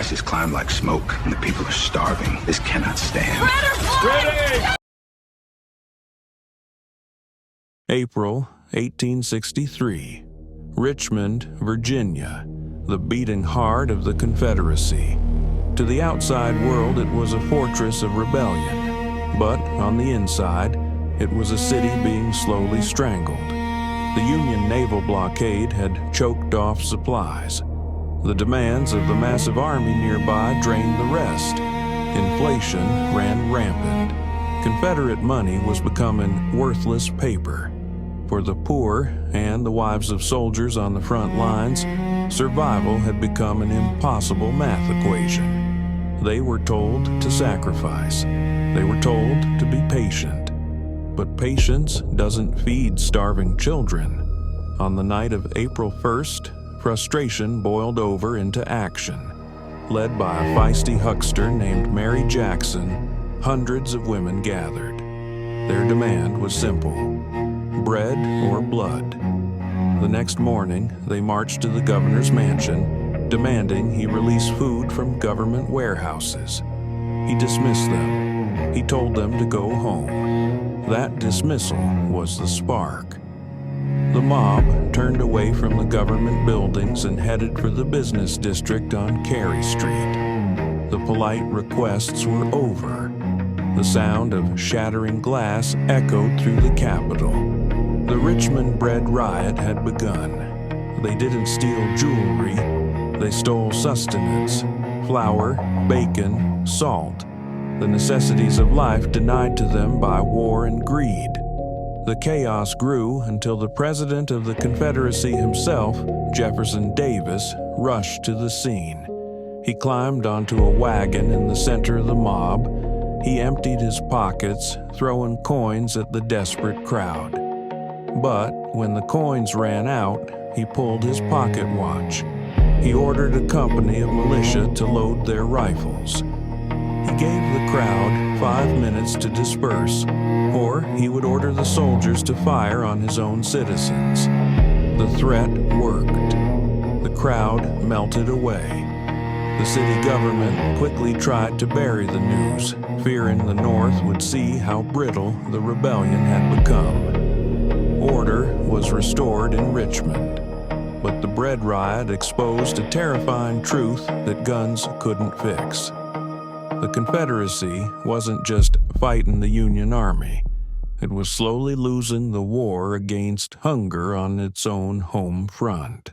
prices climb like smoke, and the people are starving. This cannot stand. Ready! April 1863. Richmond, Virginia, the beating heart of the Confederacy. To the outside world, it was a fortress of rebellion, but on the inside, it was a city being slowly strangled. The Union naval blockade had choked off supplies. The demands of the massive army nearby drained the rest. Inflation ran rampant. Confederate money was becoming worthless paper. For the poor and the wives of soldiers on the front lines, survival had become an impossible math equation. They were told to sacrifice. They were told to be patient. But patience doesn't feed starving children. On the night of April 1st, frustration boiled over into action. Led by a feisty huckster named Mary Jackson, hundreds of women gathered. Their demand was simple: bread or blood. The next morning, they marched to the governor's mansion, demanding he release food from government warehouses. He dismissed them. He told them to go home. That dismissal was the spark. The mob turned away from the government buildings and headed for the business district on Carey Street. The polite requests were over. The sound of shattering glass echoed through the Capitol. The Richmond Bread Riot had begun. They didn't steal jewelry. They stole sustenance: flour, bacon, salt, the necessities of life denied to them by war and greed. The chaos grew until the president of the Confederacy himself, Jefferson Davis, rushed to the scene. He climbed onto a wagon in the center of the mob. He emptied his pockets, throwing coins at the desperate crowd. But when the coins ran out, he pulled his pocket watch. He ordered a company of militia to load their rifles. He gave the crowd 5 minutes to disperse, or he would order the soldiers to fire on his own citizens. The threat worked. The crowd melted away. The city government quickly tried to bury the news, fearing the North would see how brittle the rebellion had become. Order was restored in Richmond, but the bread riot exposed a terrifying truth that guns couldn't fix. The Confederacy wasn't just fighting the Union Army. It was slowly losing the war against hunger on its own home front.